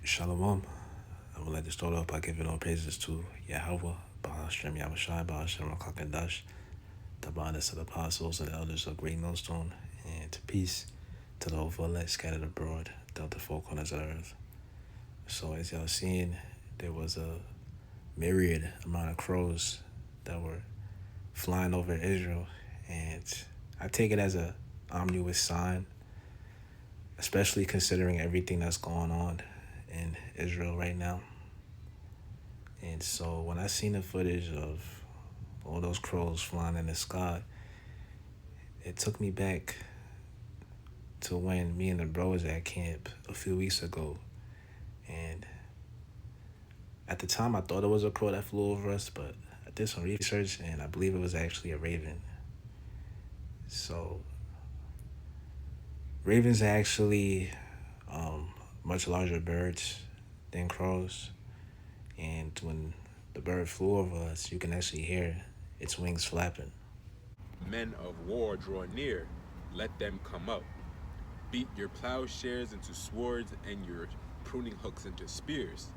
Shalom. I would like to start off by giving all praises to Yahweh, Bahashem Yahushai, Bahashem Rakakadash, the bonders of the apostles and the elders of Great Millstone, and to peace to the whole elect scattered abroad throughout the four corners of the earth. So as y'all seen, there was a myriad amount of crows that were flying over Israel, and I take it as a omnious sign, especially considering everything that's going on in Israel right now. And so when I seen the footage of all those crows flying in the sky, it took me back to when me and the bro was at camp a few weeks ago. And at the time, I thought it was a crow that flew over us, but I did some research and I believe it was actually a raven. So ravens are actually much larger birds than crows. And when the bird flew over us, you can actually hear its wings flapping. Men of war draw near, let them come up. Beat your plowshares into swords and your pruning hooks into spears.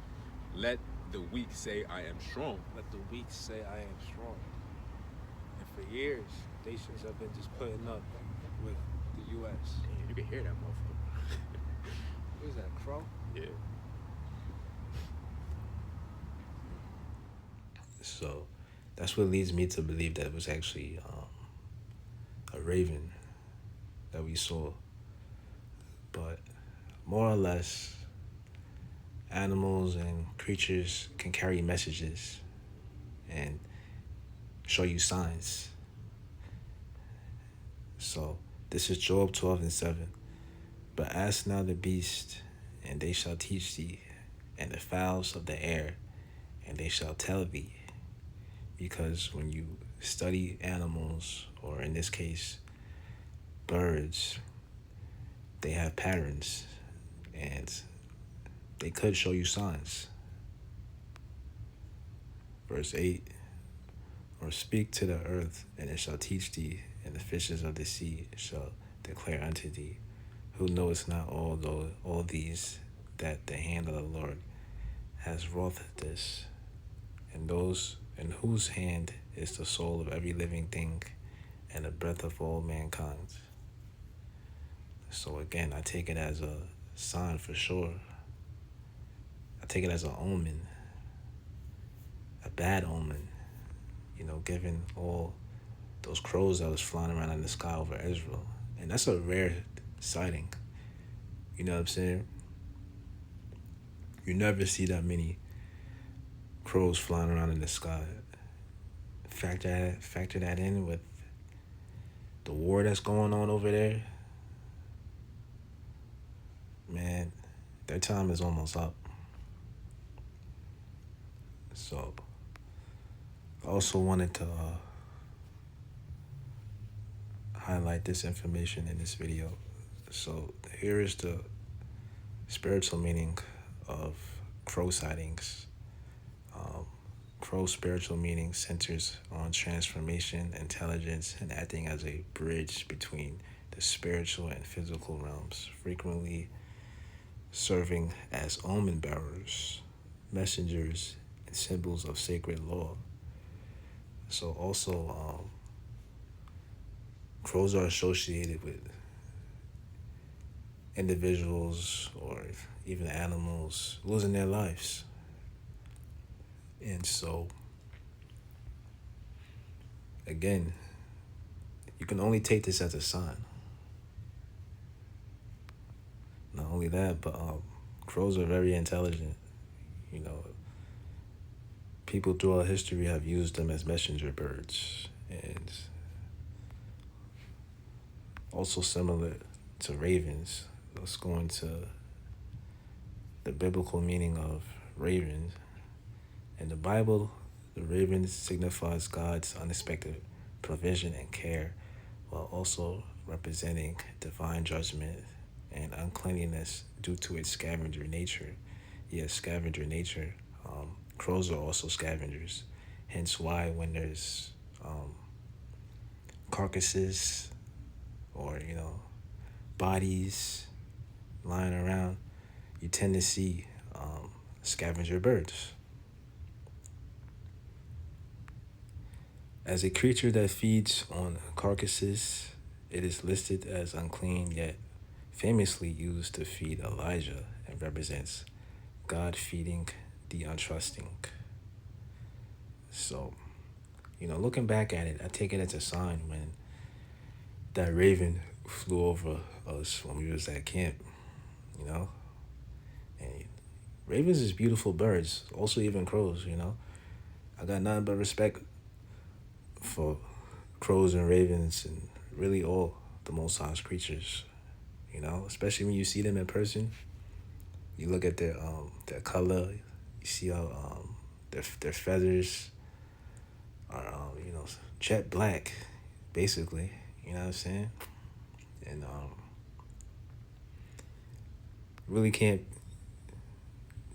Let the weak say, I am strong. Let the weak say, I am strong. And for years, nations have been just putting up with the U.S. Damn, you can hear that motherfucker. What is that, crow? Yeah. So that's what leads me to believe that it was actually a raven that we saw. But more or less, animals and creatures can carry messages and show you signs. So this is Job 12:7. But ask now the beast, and they shall teach thee, and the fowls of the air, and they shall tell thee. Because when you study animals, or in this case, birds, they have patterns, and they could show you signs. Verse 8, or speak to the earth, and it shall teach thee, and the fishes of the sea shall declare unto thee. Who knowest not all these, that the hand of the Lord has wrought this, and those in whose hand is the soul of every living thing, and the breath of all mankind. So again, I take it as a sign for sure. I take it as an omen, a bad omen, given all those crows that was flying around in the sky over Israel. And that's a rare sighting. You know what I'm saying? You never see that many crows flying around in the sky. Factor that in with the war that's going on over there. Man, their time is almost up. So, I also wanted to highlight this information in this video. So, here is the spiritual meaning of crow sightings. Crow spiritual meaning centers on transformation, intelligence, and acting as a bridge between the spiritual and physical realms, frequently serving as omen bearers, messengers, and symbols of sacred law. So also, crows are associated with individuals or even animals losing their lives. And so, again, you can only take this as a sign. Not only that, but crows are very intelligent. People throughout history have used them as messenger birds, and also similar to ravens. Let's go into the biblical meaning of ravens. In the Bible, the raven signifies God's unexpected provision and care, while also representing divine judgment and uncleanliness due to its scavenger nature. Yes, scavenger nature. Crows are also scavengers. Hence why when there's carcasses or, bodies lying around, you tend to see scavenger birds. As a creature that feeds on carcasses, it is listed as unclean, yet famously used to feed Elijah and represents God feeding the untrusting. So, looking back at it, I take it as a sign when that raven flew over us when we was at camp, you know? And ravens is beautiful birds, also even crows. I got nothing but respect for crows and ravens and really all the Most High's creatures, especially when you see them in person. You look at their color, you see how their feathers are jet black, basically. You know what I'm saying? And really can't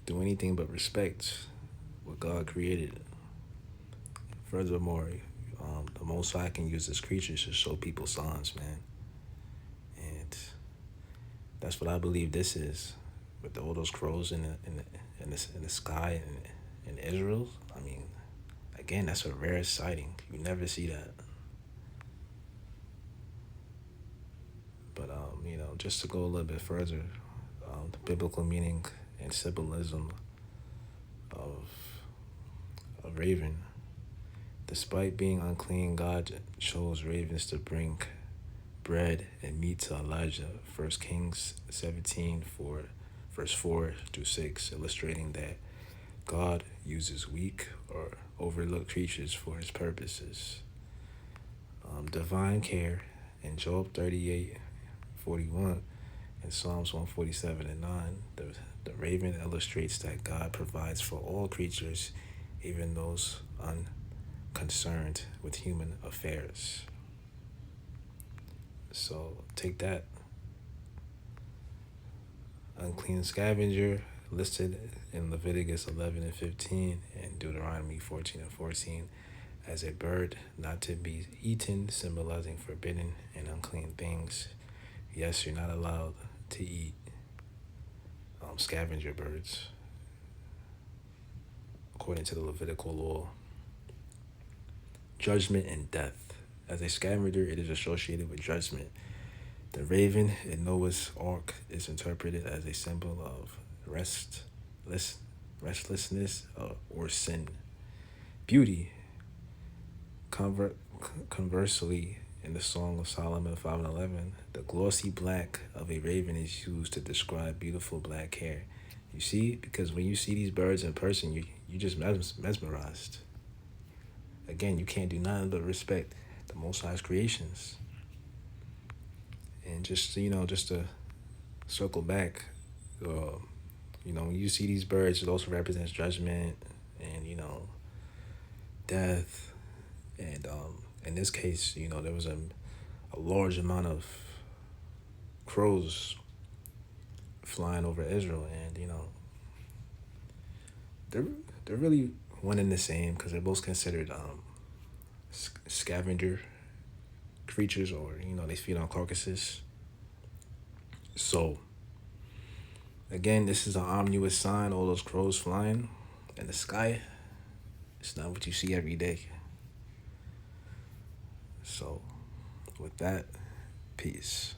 do anything but respect what God created. Furthermore, the Most High can use His creatures to show people signs, man. And that's what I believe this is, with all those crows in the sky in Israel. I mean, again, that's a rare sighting. You never see that. But just to go a little bit further, the biblical meaning and symbolism of a raven. Despite being unclean, God chose ravens to bring bread and meat to Elijah. 1 Kings 17, verse 4 through 6, illustrating that God uses weak or overlooked creatures for His purposes. Divine care in Job 38:41 and Psalms 147 and 9, the raven illustrates that God provides for all creatures, even those unconcerned with human affairs. So take that. Unclean scavenger listed in Leviticus 11 and 15 and Deuteronomy 14 and 14 as a bird not to be eaten, symbolizing forbidden and unclean things. Yes, you're not allowed to eat scavenger birds according to the Levitical law. Judgment and death. As a scavenger, it is associated with judgment. The raven in Noah's Ark is interpreted as a symbol of restlessness or sin. Beauty. Conversely, in the Song of Solomon 5:11, the glossy black of a raven is used to describe beautiful black hair. You see, because when you see these birds in person, you just mesmerized. Again, you can't do nothing but respect the Most High's creations. And just to circle back, when you see these birds, it also represents judgment and death. And in this case, there was a large amount of crows flying over Israel, and they're really one and the same because they're both considered scavenger creatures, or they feed on carcasses. So again, this is an ominous sign. All those crows flying in the sky. It's not what you see every day. So with that, peace.